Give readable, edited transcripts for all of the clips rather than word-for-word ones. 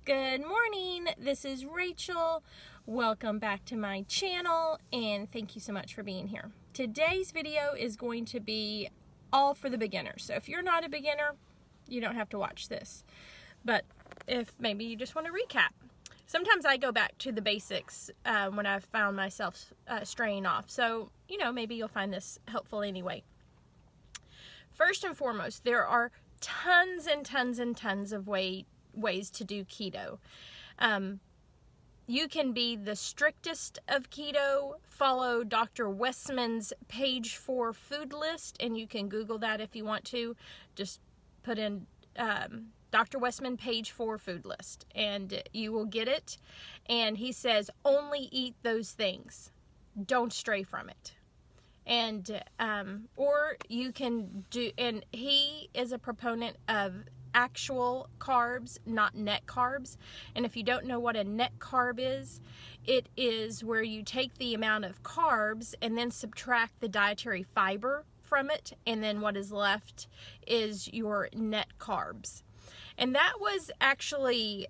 Good morning, this is Rachel. Welcome back to my channel and thank you so much for being here. Today's video is going to be all for the beginners. So if you're not a beginner, you don't have to watch this. But if maybe you just want to recap. Sometimes I go back to the basics when I've found myself straying off. So, maybe you'll find this helpful anyway. First and foremost, there are tons and tons and tons of ways to do keto. You can be the strictest of keto, follow Dr. Westman's page 4 food list, and you can Google that if you want to. Just put in Dr. Westman page 4 food list and you will get it. And he says only eat those things. Don't stray from it. And or you can do, and he is a proponent of actual carbs, not net carbs. And if you don't know what a net carb is, it is where you take the amount of carbs and then subtract the dietary fiber from it, and then what is left is your net carbs. And that was actually,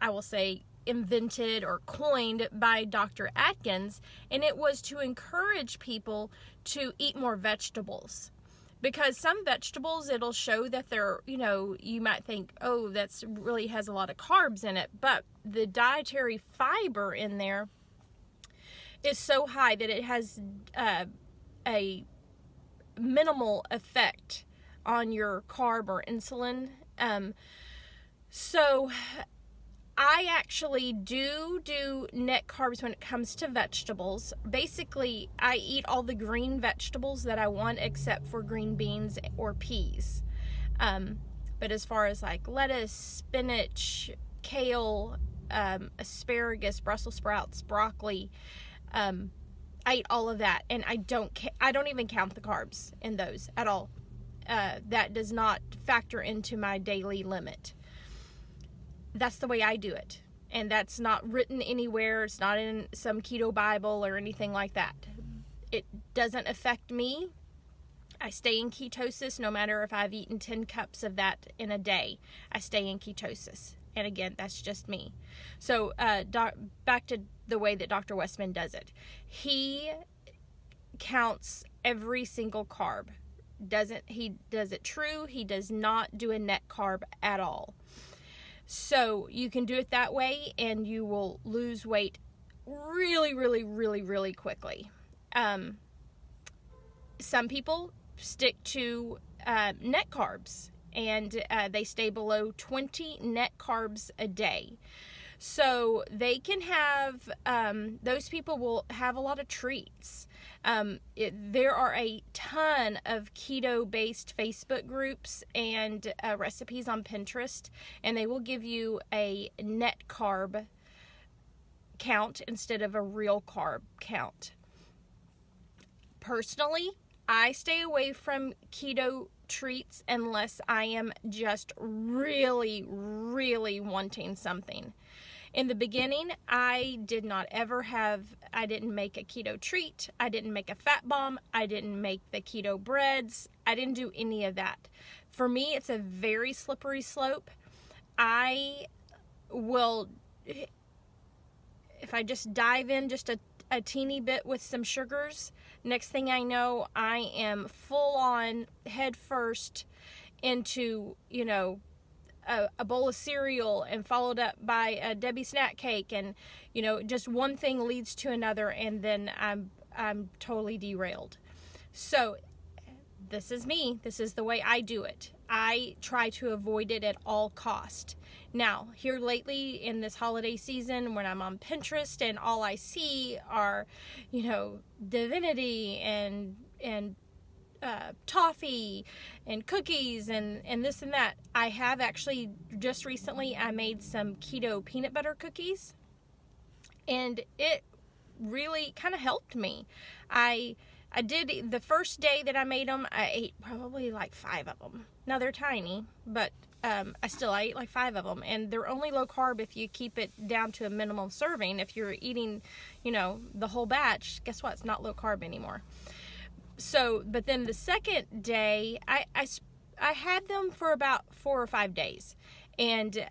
I will say, invented or coined by Dr. Atkins, and it was to encourage people to eat more vegetables. Because some vegetables, it'll show that they're, you might think, oh, that's really has a lot of carbs in it. But the dietary fiber in there is so high that it has a minimal effect on your carb or insulin. So I actually do net carbs when it comes to vegetables. Basically, I eat all the green vegetables that I want except for green beans or peas. But as far as like lettuce, spinach, kale, asparagus, Brussels sprouts, broccoli, I eat all of that, and I don't even count the carbs in those at all. That does not factor into my daily limit. That's the way I do it. And that's not written anywhere. It's not in some keto Bible or anything like that. It doesn't affect me. I stay in ketosis no matter if I've eaten 10 cups of that in a day. I stay in ketosis. And again, that's just me. So back to the way that Dr. Westman does it. He counts every single carb. He does it true. He does not do a net carb at all. So you can do it that way and you will lose weight really, really, really, really quickly. Some people stick to net carbs and they stay below 20 net carbs a day. So they can have, those people will have a lot of treats. There are a ton of keto-based Facebook groups and recipes on Pinterest, and they will give you a net carb count instead of a real carb count. Personally, I stay away from keto treats unless I am just really, really wanting something. In the beginning, I didn't make a keto treat. I didn't make a fat bomb. I didn't make the keto breads. I didn't do any of that. For me, it's a very slippery slope. I will, if I just dive in just a teeny bit with some sugars, next thing I know, I am full on head first into, a bowl of cereal and followed up by a Debbie snack cake, and just one thing leads to another, and then I'm totally derailed. So this is me. This is the way I do it. I try to avoid it at all cost. Now, here lately in this holiday season, when I'm on Pinterest and all I see are, divinity and toffee and cookies and this and that. I have actually just recently I made some keto peanut butter cookies, and it really kind of helped me. I did the first day that I made them, I ate probably like 5 of them. Now they're tiny, but I ate like 5 of them, and they're only low carb if you keep it down to a minimum serving. If you're eating, the whole batch, guess what? It's not low carb anymore. So, but then the second day, I had them for about 4 or 5 days, and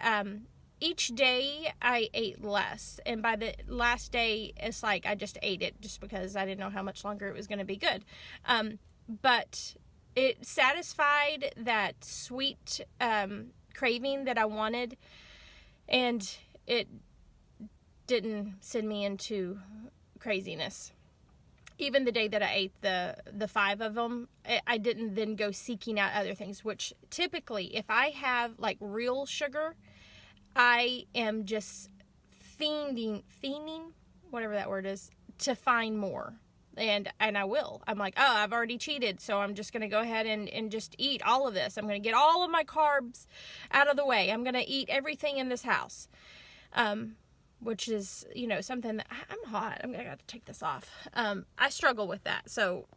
each day I ate less, and by the last day, it's like I just ate it just because I didn't know how much longer it was going to be good. But it satisfied that sweet craving that I wanted, and it didn't send me into craziness. Even the day that I ate the 5 of them, I didn't then go seeking out other things, which typically, if I have like real sugar, I am just fiending, whatever that word is, to find more. And I will. I'm like, oh, I've already cheated, so I'm just going to go ahead and just eat all of this. I'm going to get all of my carbs out of the way. I'm going to eat everything in this house. Which is, you know, something that I'm hot. I got to take this off. I struggle with that. So,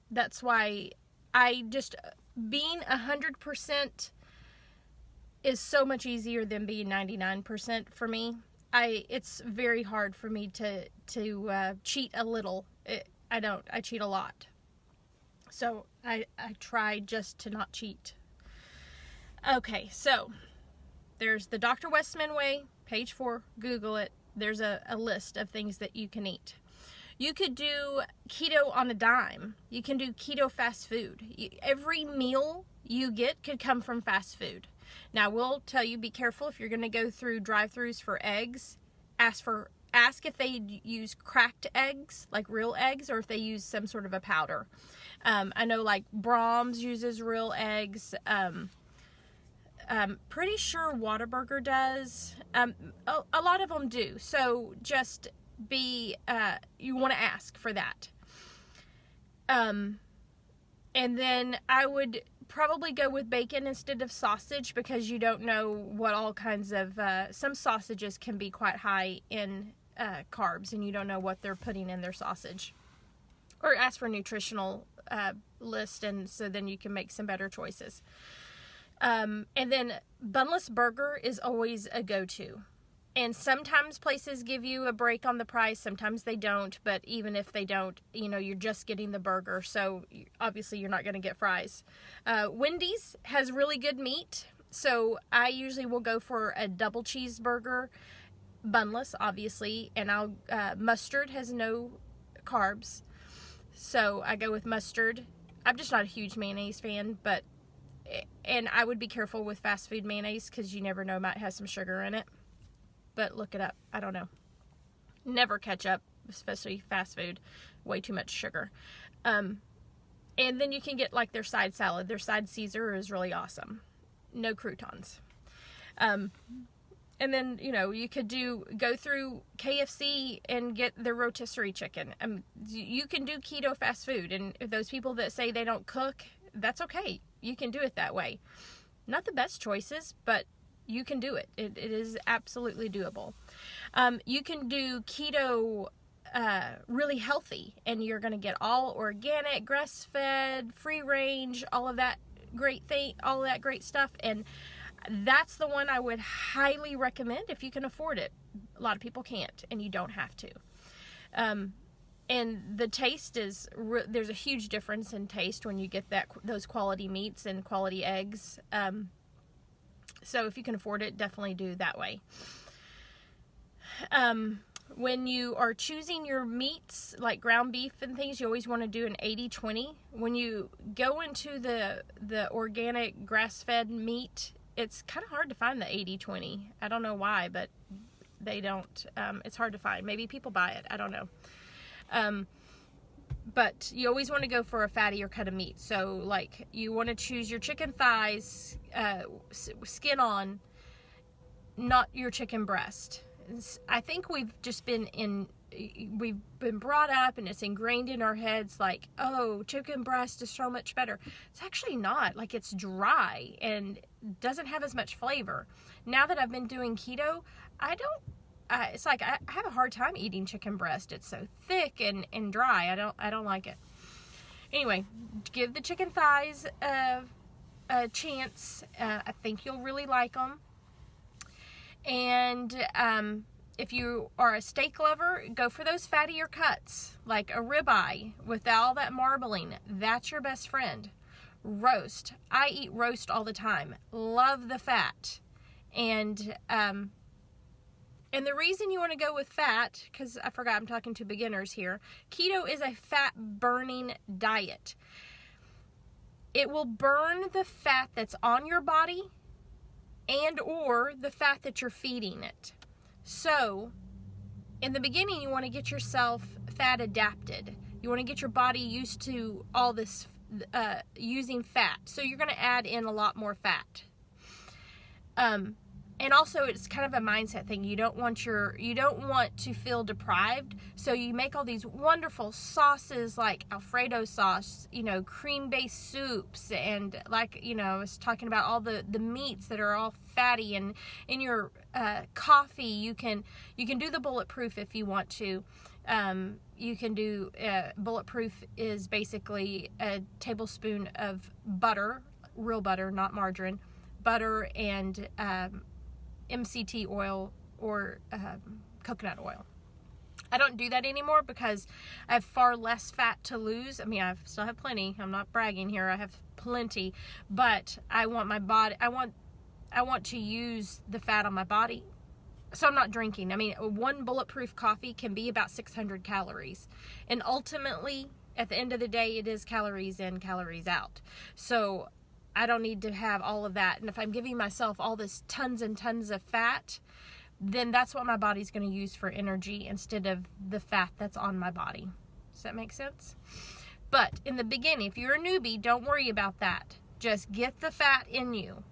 that's why I just, being 100% is so much easier than being 99% for me. It's very hard for me to cheat a little. I cheat a lot. So I try just to not cheat. Okay, so there's the Dr. Westman way, page 4, Google it. There's a list of things that you can eat. You could do keto on a dime. You can do keto fast food. Every meal you get could come from fast food. Now, I will tell you, be careful if you're going to go through drive-thrus for eggs. Ask if they use cracked eggs, like real eggs, or if they use some sort of a powder. I know like Brahms uses real eggs. Pretty sure Whataburger does. A lot of them do. So just you want to ask for that. And then I would probably go with bacon instead of sausage, because you don't know what all kinds of, some sausages can be quite high in carbs, and you don't know what they're putting in their sausage. Or ask for a nutritional list, and so then you can make some better choices. And then bunless burger is always a go-to. And sometimes places give you a break on the price, sometimes they don't, but even if they don't, you know, you're just getting the burger, so obviously you're not going to get fries. Wendy's has really good meat, so I usually will go for a double cheeseburger, bunless, obviously, and mustard has no carbs, so I go with mustard. I'm just not a huge mayonnaise fan, and I would be careful with fast food mayonnaise, because you never know, it might have some sugar in it. But look it up. I don't know. Never ketchup, especially fast food. Way too much sugar. And then you can get like their side salad. Their side Caesar is really awesome. No croutons. And then, you know, you could go through KFC and get the rotisserie chicken. You can do keto fast food. And if those people that say they don't cook, that's okay. You can do it that way. Not the best choices, but you can do it. It is absolutely doable. You can do keto really healthy, and you're going to get all organic, grass-fed, free-range, all of that great stuff. And that's the one I would highly recommend if you can afford it. A lot of people can't, and you don't have to. And the taste there's a huge difference in taste when you get those quality meats and quality eggs. So if you can afford it, definitely do that way. When you are choosing your meats, like ground beef and things, you always want to do an 80-20. When you go into the organic grass-fed meat, it's kind of hard to find the 80-20. I don't know why, but they don't. It's hard to find. Maybe people buy it. I don't know. But you always want to go for a fattier cut of meat. So, like, you want to choose your chicken thighs, skin on, not your chicken breast. I think we've been brought up, and it's ingrained in our heads, like, oh, chicken breast is so much better. It's actually not. Like, it's dry and doesn't have as much flavor. Now that I've been doing keto, it's like I have a hard time eating chicken breast. It's so thick and dry. I don't like it. Anyway, give the chicken thighs a chance. I think you'll really like them. And if you are a steak lover, go for those fattier cuts, like a ribeye with all that marbling. That's your best friend. Roast. I eat roast all the time. Love the fat. And the reason you want to go with fat, because I forgot I'm talking to beginners here, keto is a fat burning diet. It will burn the fat that's on your body and or the fat that you're feeding it. So in the beginning, you want to get yourself fat adapted. You want to get your body used to all this using fat. So you're going to add in a lot more fat. And also, it's kind of a mindset thing. You don't want to feel deprived. So you make all these wonderful sauces like Alfredo sauce, cream-based soups, and like, I was talking about all the meats that are all fatty. And in your coffee, you can do the bulletproof if you want to. You can do bulletproof is basically a tablespoon of butter, real butter, not margarine, butter, and MCT oil or coconut oil. I don't do that anymore because I have far less fat to lose. I mean, I still have plenty. I'm not bragging here. I have plenty, but I want my body. I want to use the fat on my body. So I'm not drinking. I mean, one bulletproof coffee can be about 600 calories, and ultimately, at the end of the day, it is calories in, calories out. So I don't need to have all of that. And if I'm giving myself all this tons and tons of fat, then that's what my body's going to use for energy instead of the fat that's on my body. Does that make sense? But in the beginning, if you're a newbie, don't worry about that. Just get the fat in you.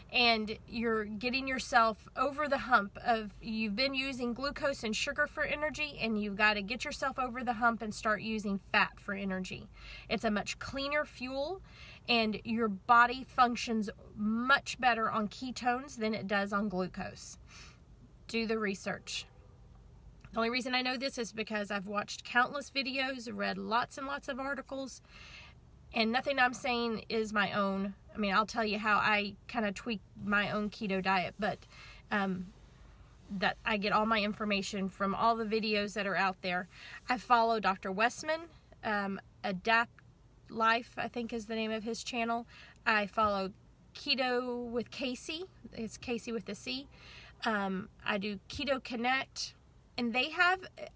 And you're getting yourself over the hump of, you've been using glucose and sugar for energy, and you've got to get yourself over the hump and start using fat for energy. It's a much cleaner fuel, and your body functions much better on ketones than it does on glucose. Do the research. The only reason I know this is because I've watched countless videos, read lots and lots of articles, and nothing I'm saying is my own. I mean, I'll tell you how I kind of tweak my own keto diet, but that I get all my information from all the videos that are out there. I follow Dr. Westman, Adapt Life, I think is the name of his channel. I follow Keto with Casey. It's Casey with a C. I do Keto Connect. And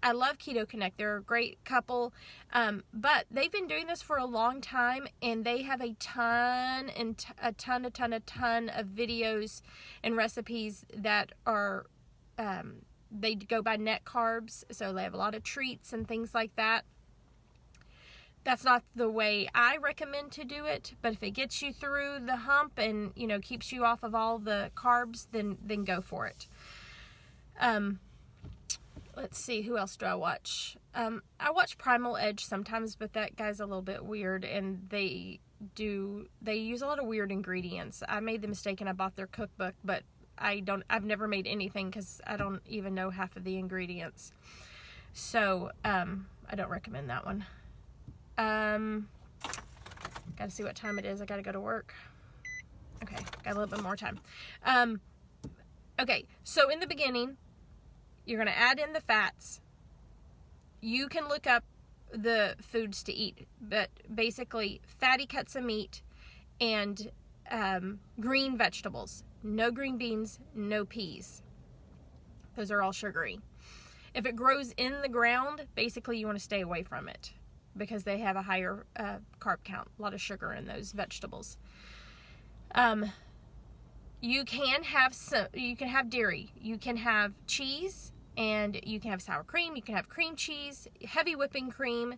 I love Keto Connect. They're a great couple, but they've been doing this for a long time, and they have a ton of videos and recipes that are, they go by net carbs, so they have a lot of treats and things like that. That's not the way I recommend to do it, but if it gets you through the hump and, keeps you off of all the carbs, then go for it. Let's see, who else do I watch? I watch Primal Edge sometimes, but that guy's a little bit weird, and they use a lot of weird ingredients. I made the mistake and I bought their cookbook, but I've never made anything because I don't even know half of the ingredients. So, I don't recommend that one. Gotta see what time it is. I gotta go to work. Okay, got a little bit more time. Okay, so in the beginning, you're going to add in the fats. You can look up the foods to eat, but basically fatty cuts of meat and green vegetables. No green beans, no peas. Those are all sugary. If it grows in the ground, basically you want to stay away from it because they have a higher carb count, a lot of sugar in those vegetables. You can have dairy, you can have cheese, and you can have sour cream, you can have cream cheese, heavy whipping cream,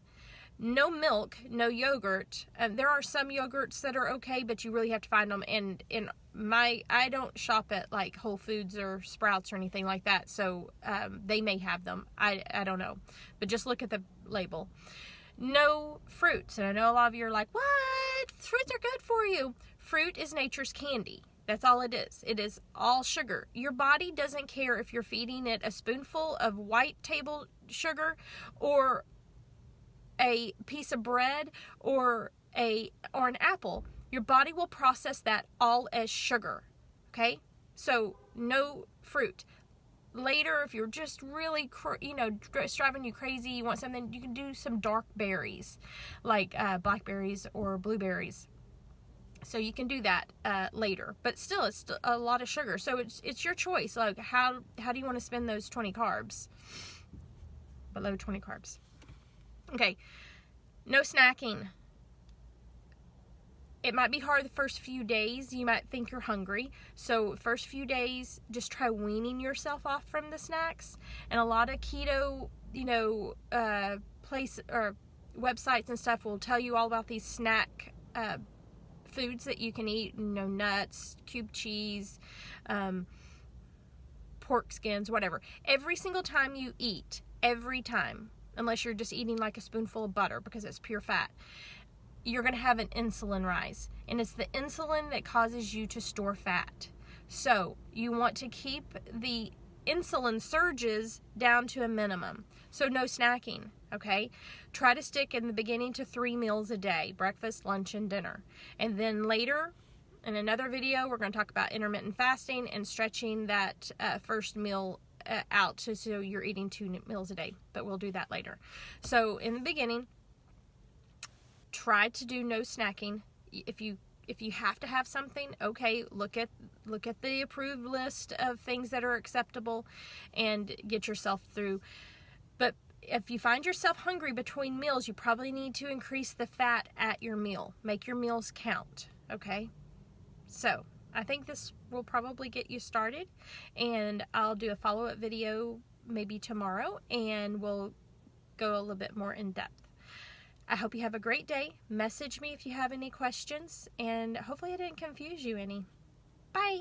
no milk, no yogurt. There are some yogurts that are okay, but you really have to find them. And I don't shop at like Whole Foods or Sprouts or anything like that, so they may have them. I don't know, but just look at the label. No fruits, and I know a lot of you are like, what? Fruits are good for you. Fruit is nature's candy. That's all it is. It is all sugar. Your body doesn't care if you're feeding it a spoonful of white table sugar or a piece of bread or an apple. Your body will process that all as sugar. Okay? So no fruit. Later, if you're just really, it's driving you crazy, you want something, you can do some dark berries like blackberries or blueberries. So you can do that later, but still, it's still a lot of sugar. So it's your choice. Like, how do you want to spend those 20 carbs? Below 20 carbs. Okay, no snacking. It might be hard the first few days. You might think you're hungry. So first few days, just try weaning yourself off from the snacks. And a lot of keto, place or websites and stuff will tell you all about these snack foods that you can eat. Nuts, cube cheese, pork skins, whatever. Every single time you eat, every time, unless you're just eating like a spoonful of butter because it's pure fat, you're going to have an insulin rise, and it's the insulin that causes you to store fat. So you want to keep the insulin surges down to a minimum. So no snacking, okay? Try to stick in the beginning to 3 meals a day: breakfast, lunch, and dinner. And then later, in another video, we're going to talk about intermittent fasting and stretching that first meal out so you're eating 2 meals a day. But we'll do that later. So in the beginning, try to do no snacking. If you have to have something, okay, look at the approved list of things that are acceptable and get yourself through. But if you find yourself hungry between meals, you probably need to increase the fat at your meal. Make your meals count, okay? So I think this will probably get you started, and I'll do a follow-up video maybe tomorrow, and we'll go a little bit more in depth. I hope you have a great day. Message me if you have any questions, and hopefully I didn't confuse you any. Bye!